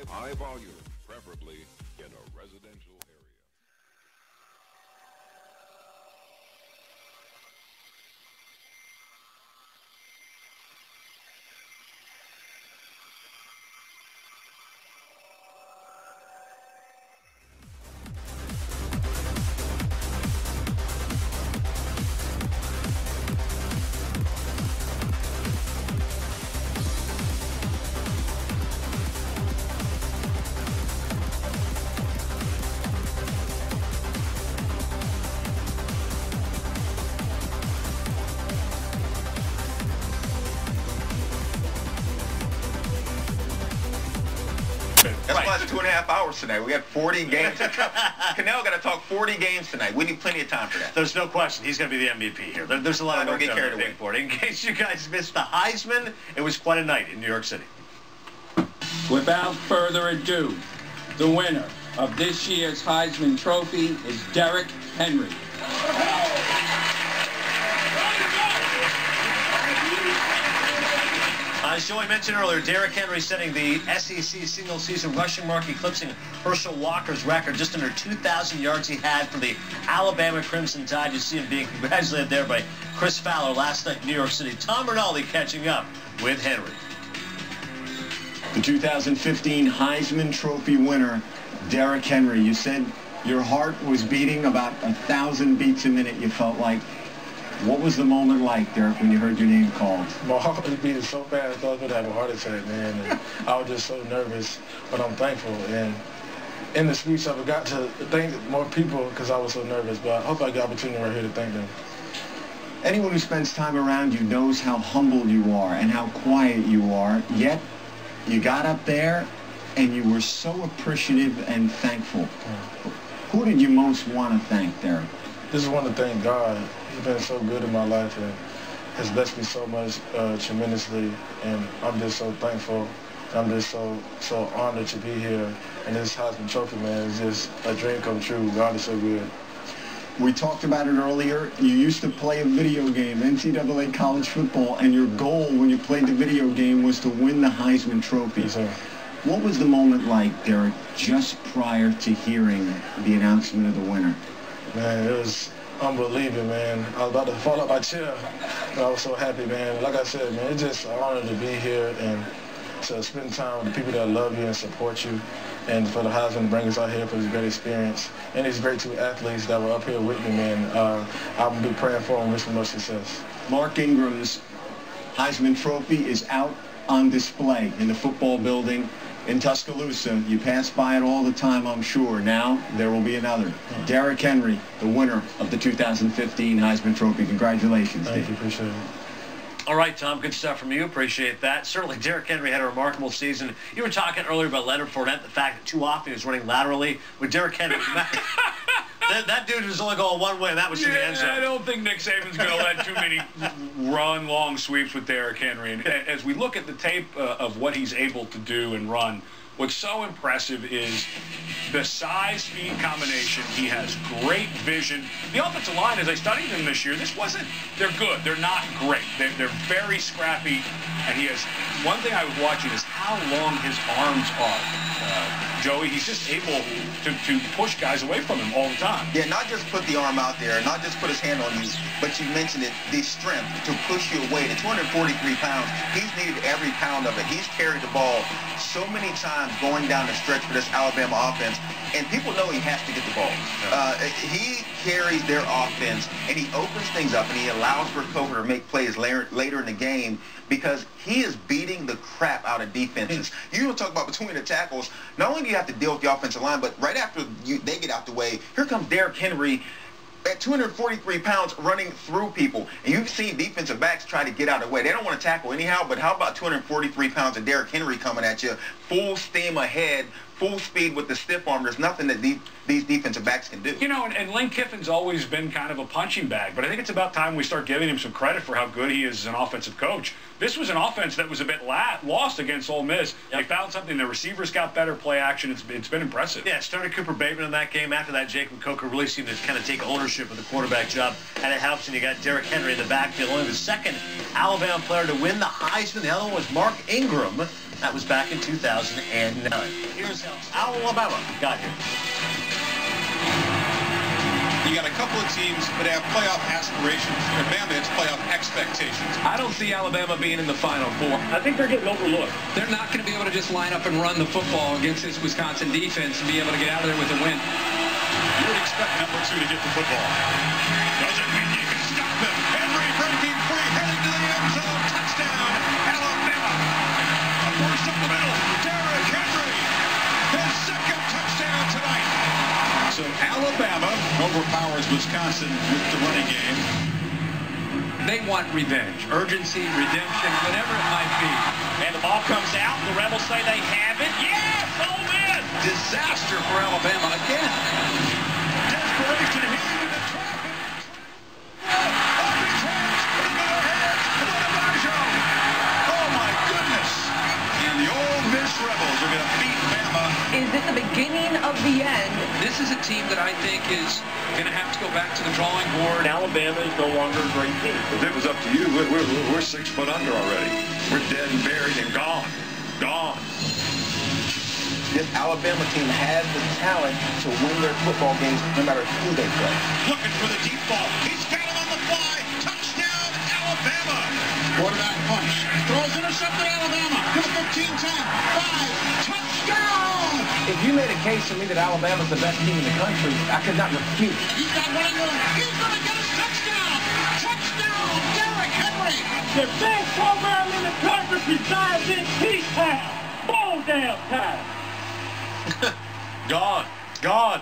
high volume, preferably in a residential area. That's why it's 2.5 hours tonight. We got 40 games. Cannell got to talk 40 games tonight. We need plenty of time for that. There's no question. He's going to be the MVP here. There's a lot of don't get carried away. big board. In case you guys missed the Heisman, it was quite a night in New York City. Without further ado, the winner of this year's Heisman Trophy is Derrick Henry. As Joey mentioned earlier, Derrick Henry setting the SEC single-season rushing mark, eclipsing Herschel Walker's record. Just under 2,000 yards he had for the Alabama Crimson Tide. You see him being congratulated there by Chris Fowler last night in New York City. Tom Rinaldi catching up with Henry. The 2015 Heisman Trophy winner, Derrick Henry. You said your heart was beating about 1,000 beats a minute, you felt like. What was the moment like, Derrick, when you heard your name called? My heart was beating so fast, I thought I was going to have a heart attack, man. And I was just so nervous, but I'm thankful. And in the speech, I forgot to thank more people because I was so nervous. But I hope I get the opportunity right here to thank them. Anyone who spends time around you knows how humble you are and how quiet you are. Yet, you got up there and you were so appreciative and thankful. Who did you most want to thank, Derrick? Just want to thank God. He's been so good in my life and has blessed me so much tremendously. And I'm just so thankful. I'm just so honored to be here. And this Heisman Trophy, man, is just a dream come true. God is so good. We talked about it earlier. You used to play a video game, NCAA college football, and your goal when you played the video game was to win the Heisman Trophy. Yes, sir. What was the moment like, Derrick, just prior to hearing the announcement of the winner? Man, it was unbelievable, man. I was about to fall out my chair, but I was so happy, man. Like I said, man, it's just an honor to be here and to spend time with the people that love you and support you, and for the Heisman to bring us out here for this great experience. And these great two athletes that were up here with me, man. I'll be praying for them and wishing them much success. Mark Ingram's Heisman Trophy is out on display in the football building in Tuscaloosa. You pass by it all the time, I'm sure. Now, there will be another. Derrick Henry, the winner of the 2015 Heisman Trophy. Congratulations, Thank you, appreciate it. All right, Tom, good stuff from you. Appreciate that. Certainly, Derrick Henry had a remarkable season. You were talking earlier about Leonard Fournette, the fact that too often he was running laterally. With Derrick Henry, that dude was only going one way, and that was to the end zone. I don't think Nick Saban's going to let too many run long sweeps with Derrick Henry. And as we look at the tape of what he's able to do and run, what's so impressive is the size-speed combination. He has great vision. The offensive line, as I studied them this year, they're good. They're not great. They're very scrappy. And he has, one thing I was watching is how long his arms are. Joey, he's just able to push guys away from him all the time. Yeah, not just put the arm out there, not just put his hand on you, but you mentioned it, the strength to push you away. The 243 pounds, he's needed every pound of it. He's carried the ball so many times going down the stretch for this Alabama offense, and people know he has to get the ball. He carries their offense, and he opens things up, and he allows for Coker to make plays later in the game because he is beating the crap out of defenses. You don't talk about between the tackles. Not only do you have to deal with the offensive line, but right after they get out the way, here comes Derrick Henry at 243 pounds running through people. And you've seen defensive backs try to get out of the way. They don't want to tackle anyhow, but how about 243 pounds of Derrick Henry coming at you, full steam ahead, full speed with the stiff arm? There's nothing that these defensive backs can do. You know, and Lane Kiffin's always been kind of a punching bag, but I think it's about time we start giving him some credit for how good he is as an offensive coach. This was an offense that was a bit lost against Ole Miss. They found something. The receivers got better play action. It's been impressive. Yeah, started Cooper Bateman in that game. After that, Jacob Coker really seemed to kind of take ownership of the quarterback job, and it helps. And you got Derrick Henry in the backfield. Only the second Alabama player to win the Heisman. The other one was Mark Ingram. That was back in 2009. Here's how Alabama got here. You got a couple of teams that have playoff aspirations. Alabama has playoff expectations. I don't see Alabama being in the Final Four. I think they're getting overlooked. They're not going to be able to just line up and run the football against this Wisconsin defense and be able to get out of there with a win. You would expect number 2 to get the football. Doesn't mean you can stop him. Henry breaking free, heading to the end zone. Touchdown, Alabama. A burst up the middle. Derrick Henry, his second touchdown tonight. So Alabama overpowers Wisconsin with the running game. They want revenge, urgency, redemption, whatever it might be. And the ball comes out. The Rebels say they have it. Yes! Oh, man! Disaster for Alabama again. Desperation here into the traffic. Off his hands, into their hands. Oh, my goodness. And the Ole Miss Rebels are going to beat Bama. Is it the beginning of the end? This is a team that I think is going to have to go back to the drawing board. Alabama is no longer a great team. If it was up to you, we're 6 foot under already. We're dead and buried and gone. Gone. This Alabama team has the talent to win their football games no matter who they play. Looking for the deep ball. He's got him on the fly. Touchdown, Alabama. Quarterback punch. Throws intercepted, Alabama. To the 15-10. 5. Touchdown. If you made a case to me that Alabama's the best team in the country, I could not refute. He's got running room. He's going to get his touchdown. Touchdown, Derrick Henry. The best program in the country besides this P-Town. Ball down time. Gone.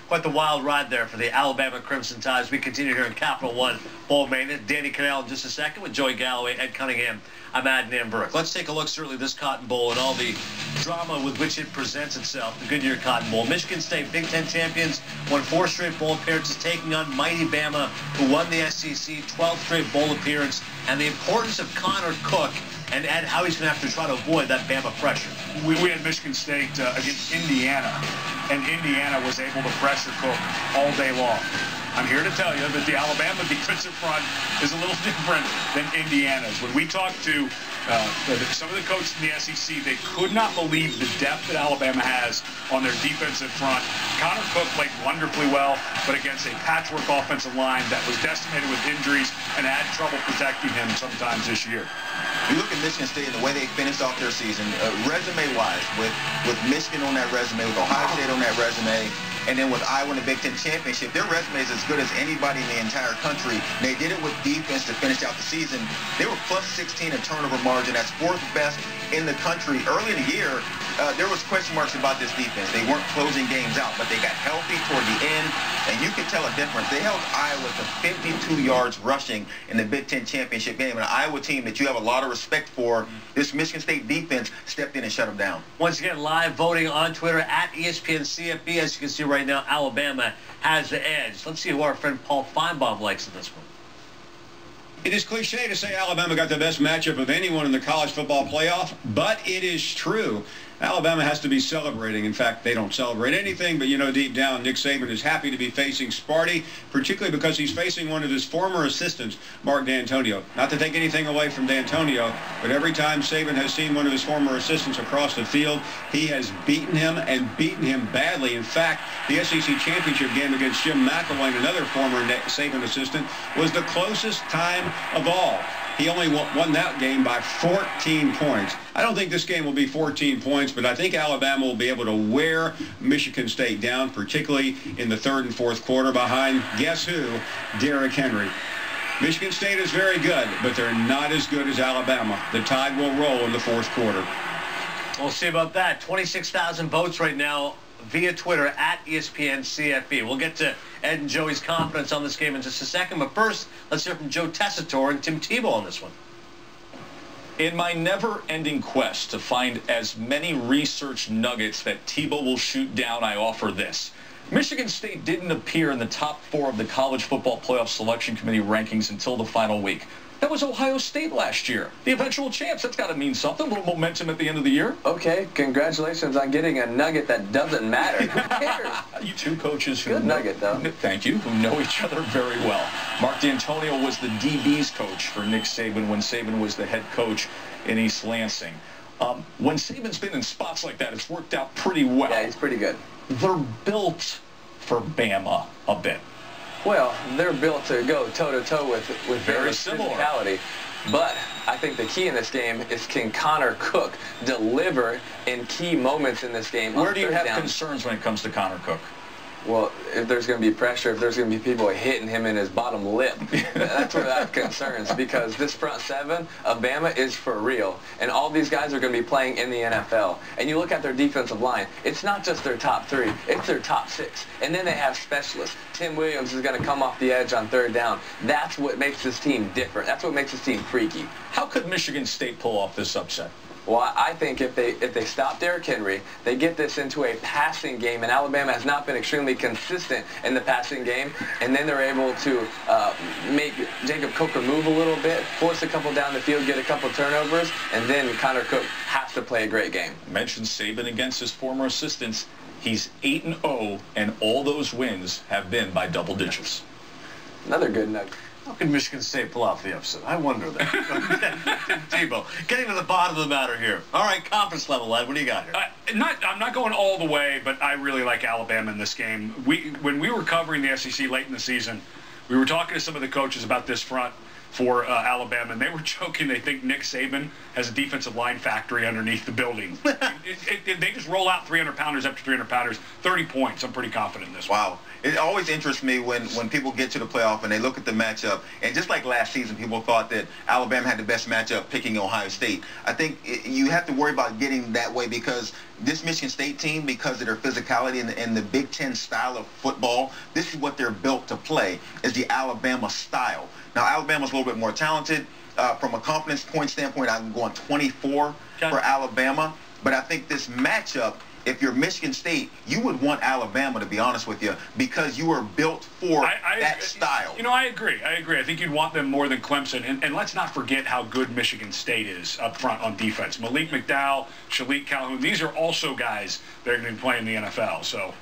Quite the wild ride there for the Alabama Crimson Tide. We continue here in Capital One Bowl Main. Danny Cannell in just a second with Joey Galloway, Ed Cunningham. I'm Adnan Burke. Let's take a look, certainly, this Cotton Bowl and all the drama with which it presents itself. The Goodyear Cotton Bowl. Michigan State, Big Ten champions, won 4 straight bowl appearances, taking on mighty Bama, who won the SEC, 12th straight bowl appearance, and the importance of Connor Cook and Ed, how he's going to have to try to avoid that Bama pressure. We had Michigan State against Indiana, and Indiana was able to pressure Cook all day long. I'm here to tell you that the Alabama defensive front is a little different than Indiana's. When we talked to some of the coaches in the SEC, they could not believe the depth that Alabama has on their defensive front. Connor Cook played wonderfully well, but against a patchwork offensive line that was decimated with injuries and had trouble protecting him sometimes this year. You look at Michigan State and the way they finished off their season, resume-wise, with Michigan on that resume, with Ohio State on that resume, and then with Iowa in the Big Ten Championship, their resume is as good as anybody in the entire country. They did it with defense to finish out the season. They were plus 16 in turnover margin. That's 4th best in the country. Early in the year, there was question marks about this defense. They weren't closing games out, but they got healthy toward the end, and you could tell a difference. They held Iowa to 52 yards rushing in the Big Ten Championship game. An Iowa team that you have a lot of respect for, this Michigan State defense stepped in and shut them down. Once again, live voting on Twitter at ESPN CFP. As you can see right now, Alabama has the edge. Let's see who our friend Paul Feinbaum likes in this one. It is cliche to say Alabama got the best matchup of anyone in the college football playoff, but it is true. Alabama has to be celebrating. In fact, they don't celebrate anything, but you know deep down Nick Saban is happy to be facing Sparty, particularly because he's facing one of his former assistants, Mark D'Antonio. Not to take anything away from D'Antonio, but every time Saban has seen one of his former assistants across the field, he has beaten him and beaten him badly. In fact, the SEC championship game against Jim McElwain, another former Saban assistant, was the closest time of all. He only won that game by 14 points. I don't think this game will be 14 points, but I think Alabama will be able to wear Michigan State down, particularly in the 3rd and 4th quarter behind, guess who, Derrick Henry. Michigan State is very good, but they're not as good as Alabama. The Tide will roll in the 4th quarter. We'll see about that. 26,000 votes right now via Twitter at ESPN CFP. We'll get to Ed and Joey's confidence on this game in just a second, but first, let's hear from Joe Tessitore and Tim Tebow on this one. In my never-ending quest to find as many research nuggets that Tebow will shoot down, I offer this. Michigan State didn't appear in the top 4 of the College Football Playoff Selection Committee rankings until the final week. That was Ohio State last year. The eventual champs. That's got to mean something. A little momentum at the end of the year. Okay, congratulations on getting a nugget that doesn't matter. Who cares? You two coaches who Good nugget, though. Thank you, who know each other very well. Mark D'Antonio was the DB's coach for Nick Saban when Saban was the head coach in East Lansing. When Saban's been in spots like that, it's worked out pretty well. Yeah, he's pretty good. They're built for Bama a bit. Well, they're built to go toe-to-toe with very similar physicality. But I think the key in this game is, can Connor Cook deliver in key moments in this game? Where do you have concerns when it comes to Connor Cook? Well, if there's going to be pressure, if there's going to be people hitting him in his bottom lip, that's where I have concerns, because this front seven of Bama is for real. And all these guys are going to be playing in the NFL. And you look at their defensive line, it's not just their top 3, it's their top 6. And then they have specialists. Tim Williams is going to come off the edge on 3rd down. That's what makes this team different. That's what makes this team freaky. How could Michigan State pull off this upset? Well, I think if they stop Derrick Henry, they get this into a passing game, and Alabama has not been extremely consistent in the passing game, and then they're able to make Jacob Coker move a little bit, force a couple down the field, get a couple turnovers, and then Connor Cook has to play a great game. Mentioned Saban against his former assistants. He's 8-0, and all those wins have been by double digits. Another good nugget. How can Michigan State pull off the upset? I wonder that. Tebow, getting to the bottom of the matter here. All right, conference level, Ed, what do you got here? I'm not going all the way, but I really like Alabama in this game. When we were covering the SEC late in the season, we were talking to some of the coaches about this front for Alabama, and they were joking they think Nick Saban has a defensive line factory underneath the building. They just roll out 300-pounders after 300-pounders, 30 points. I'm pretty confident in this one. Wow. It always interests me when people get to the playoff and they look at the matchup, and just like last season, people thought that Alabama had the best matchup picking Ohio State. I think you have to worry about getting that way, because this Michigan State team, because of their physicality and the Big Ten style of football, this is what they're built to play, is the Alabama style. Now, Alabama's a little bit more talented. From a confidence point standpoint, I'm going 24 for Alabama. But I think this matchup, if you're Michigan State, you would want Alabama, to be honest with you, because you are built for that style. You know, I agree. I think you'd want them more than Clemson. And let's not forget how good Michigan State is up front on defense. Malik McDowell, Shalik Calhoun, these are also guys that are going to be playing in the NFL. So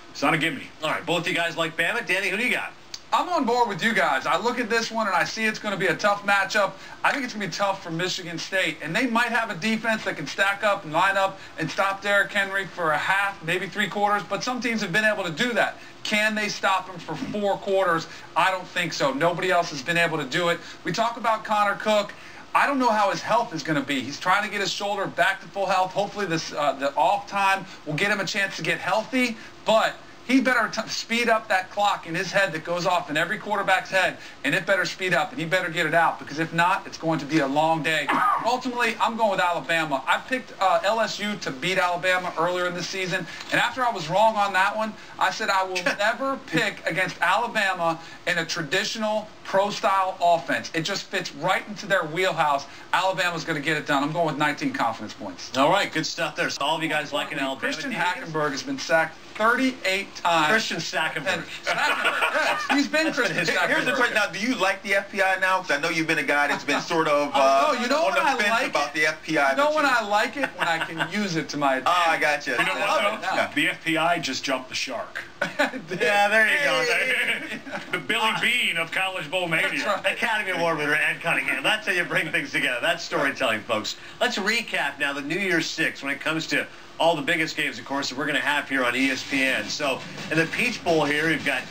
it's not a gimme. All right, both you guys like Bama. Danny, who do you got? I'm on board with you guys. I look at this one and I see it's going to be a tough matchup. I think it's going to be tough for Michigan State. And they might have a defense that can stack up and line up and stop Derrick Henry for a half, maybe 3 quarters. But some teams have been able to do that. Can they stop him for 4 quarters? I don't think so. Nobody else has been able to do it. We talk about Connor Cook. I don't know how his health is going to be. He's trying to get his shoulder back to full health. Hopefully the off time will get him a chance to get healthy. But he better speed up that clock in his head that goes off in every quarterback's head, and it better speed up, and he better get it out, because if not, it's going to be a long day. Ultimately, I'm going with Alabama. I picked LSU to beat Alabama earlier in the season, and after I was wrong on that one, I said I will never pick against Alabama in a traditional pro-style offense. It just fits right into their wheelhouse. Alabama's going to get it done. I'm going with 19 confidence points. All right, good stuff there. So all of you guys liking Alabama. Christian Hackenberg has been sacked 38 times. Christian Sackenberg. Yes, he's been Christian Sackenberg. Here's the question. Now, do you like the FPI now? Because I know you've been a guy that's been sort of on the fence about the FPI. You know when I like it? When I can use it to my advantage. Oh, I got you. You know what, though? The FPI just jumped the shark. Yeah, there you go. The Billy Bean of College Bowl Mania. Right. Academy Award winner Ed Cunningham. That's how you bring things together. That's storytelling, folks. Let's recap now the New Year's Six when it comes to all the biggest games, of course, that we're going to have here on ESPN. So in the Peach Bowl here, we've got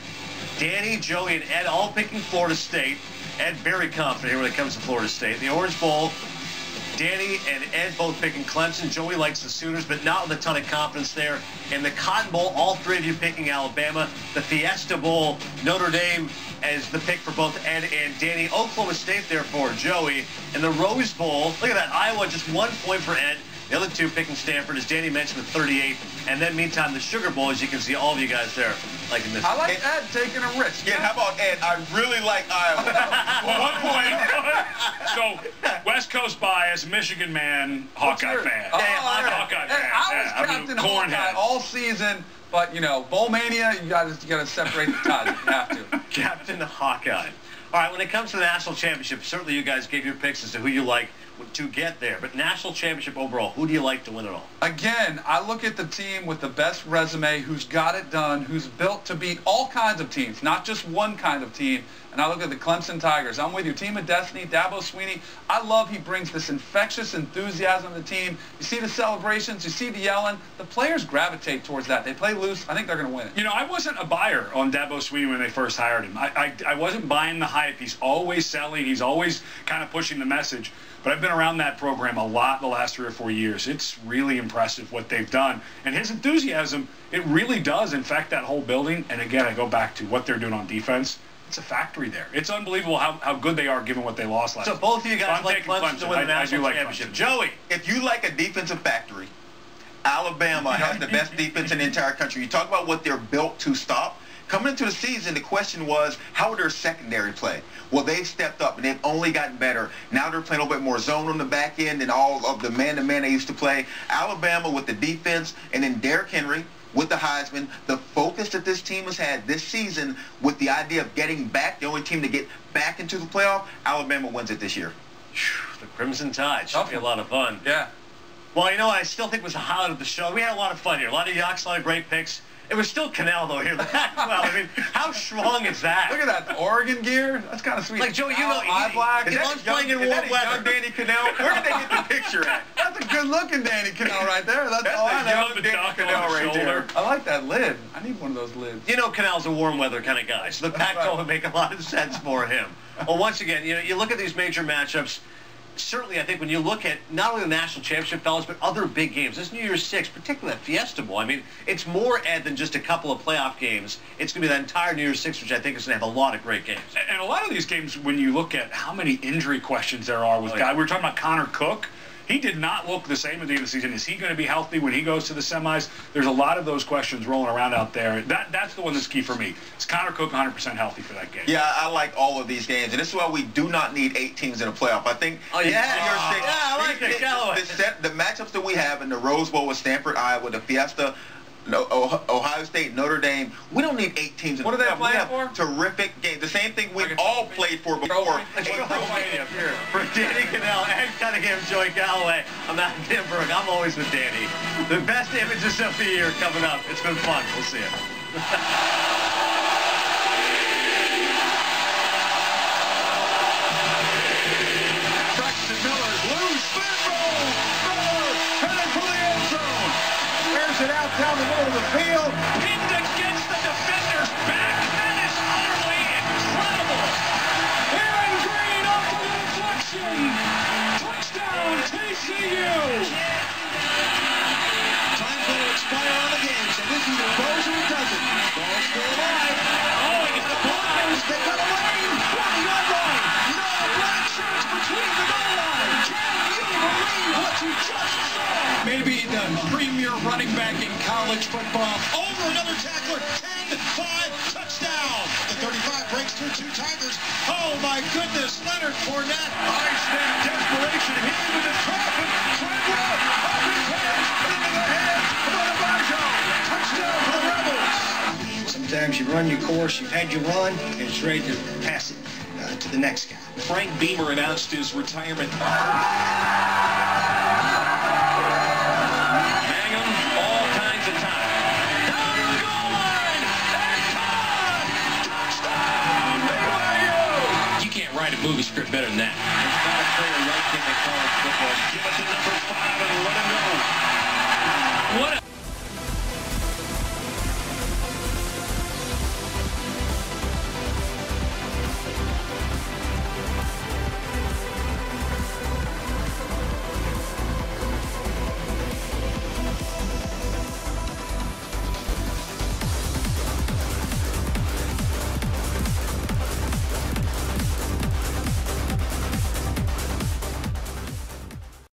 Danny, Joey, and Ed all picking Florida State. Ed very confident here when it comes to Florida State. The Orange Bowl, Danny and Ed both picking Clemson. Joey likes the Sooners, but not with a ton of confidence there. In the Cotton Bowl, all 3 of you picking Alabama. The Fiesta Bowl, Notre Dame as the pick for both Ed and Danny. Oklahoma State there for Joey. In the Rose Bowl, look at that, Iowa, just 1 point for Ed. The other 2 picking Stanford, as Danny mentioned, with 38. And then, meantime, the Sugar Bowl, as you can see, all of you guys there liking this. I like Ed taking a risk. Yeah, how about Ed? I really like Iowa. 1 point. So, West Coast bias, Michigan man, Hawkeye fan. Hawkeye fan. I was Captain Hawkeye all season. But, you know, Bowl Mania, you got to separate the ties. You have to. Captain Hawkeye. All right, when it comes to the national championship, certainly you guys gave your picks as to who you like to get there. But national championship overall, who do you like to win it all? Again, I look at the team with the best resume, who's got it done, who's built to beat all kinds of teams, not just one kind of team. And I look at the Clemson Tigers. I'm with you. Team of Destiny, Dabo Swinney. I love he brings this infectious enthusiasm to the team. You see the celebrations. You see the yelling. The players gravitate towards that. They play loose. I think they're going to win it. You know, I wasn't a buyer on Dabo Swinney when they first hired him. I wasn't buying the hype. He's always selling. He's always kind of pushing the message. But I've been around that program a lot the last 3 or 4 years. It's really impressive what they've done. And his enthusiasm, it really does infect that whole building. And again, I go back to what they're doing on defense. It's a factory there. It's unbelievable how good they are given what they lost last year. So both of you guys like Clemson to win the national championship. Clemson. Joey, if you like a defensive factory, Alabama has the best defense in the entire country. You talk about what they're built to stop. Coming into the season, the question was, how would their secondary play? Well, they've stepped up, and they've only gotten better. Now they're playing a little bit more zone on the back end than all of the man-to-man they used to play. Alabama with the defense, and then Derrick Henry with the Heisman. The focus that this team has had this season with the idea of getting back, the only team to get back into the playoff, Alabama wins it this year. The Crimson Tide should be a lot of fun. Yeah. Well, you know what I still think was the highlight of the show? We had a lot of fun here. A lot of yucks, a lot of great picks. It was still Canal, though, here. Well, I mean, how strong is that? Look at that Oregon gear. That's kind of sweet. Like, Joe, you know, eye black. He loves playing in warm weather. Danny Canal? Where did they get the picture at? That's a good-looking Danny Canal right there. That's all I know. Danny Canal right there. I like that lid. I need one of those lids. You know, Canal's a warm weather kind of guy, so the Pac-12 would make a lot of sense for him. Well, once again, you know, you look at these major matchups. Certainly, I think when you look at not only the national championship, fellas, but other big games, this New Year's Six, particularly that Fiesta Bowl, I mean, it's more, Ed, than just a couple of playoff games. It's going to be that entire New Year's Six, which I think is going to have a lot of great games. And a lot of these games, when you look at how many injury questions there are with guys, we were talking about Connor Cook. He did not look the same at the end of the season. Is he going to be healthy when he goes to the semis? There's a lot of those questions rolling around out there. That's the one that's key for me. Is Connor Cook 100% healthy for that game? Yeah, I like all of these games. And this is why we do not need 8 teams in a playoff. I think I like it. The matchups that we have in the Rose Bowl with Stanford, Iowa, the Fiesta, Ohio State, Notre Dame, we don't need 8 teams in the playoff. What are they playing for? Terrific games. The same thing we've all played for before. For Danny Canal, Ed Cunningham, Joey Galloway, I'm Matt Dimberg. I'm always with Danny. The best images of the year coming up. It's been fun. We'll see you. It out down the middle of the field. Pinned against the defender's back. That is utterly incredible. Aaron Green off of the deflection. Touchdown, TCU. Time's going to expire on the game, so this either goes or it doesn't. Ball's still alive. Oh, and it's the Bulldogs. They got a lane. 20-yard line. No black shirts between the goal line. Can you believe what you just saw? Maybe the premier running back in college football. Over another tackler, 10-5, touchdown. The 35 breaks through 2 Tigers. Oh my goodness, Leonard Fournette. High-snap desperation, he into the traffic. Treadwell, up his hands, into the hands of Adebayo. Touchdown for the Rebels. Sometimes you run your course, you've had your run, and it's ready to pass it to the next guy. Frank Beamer announced his retirement. Movie script better than that. There's not a player like him in college football. Give us a number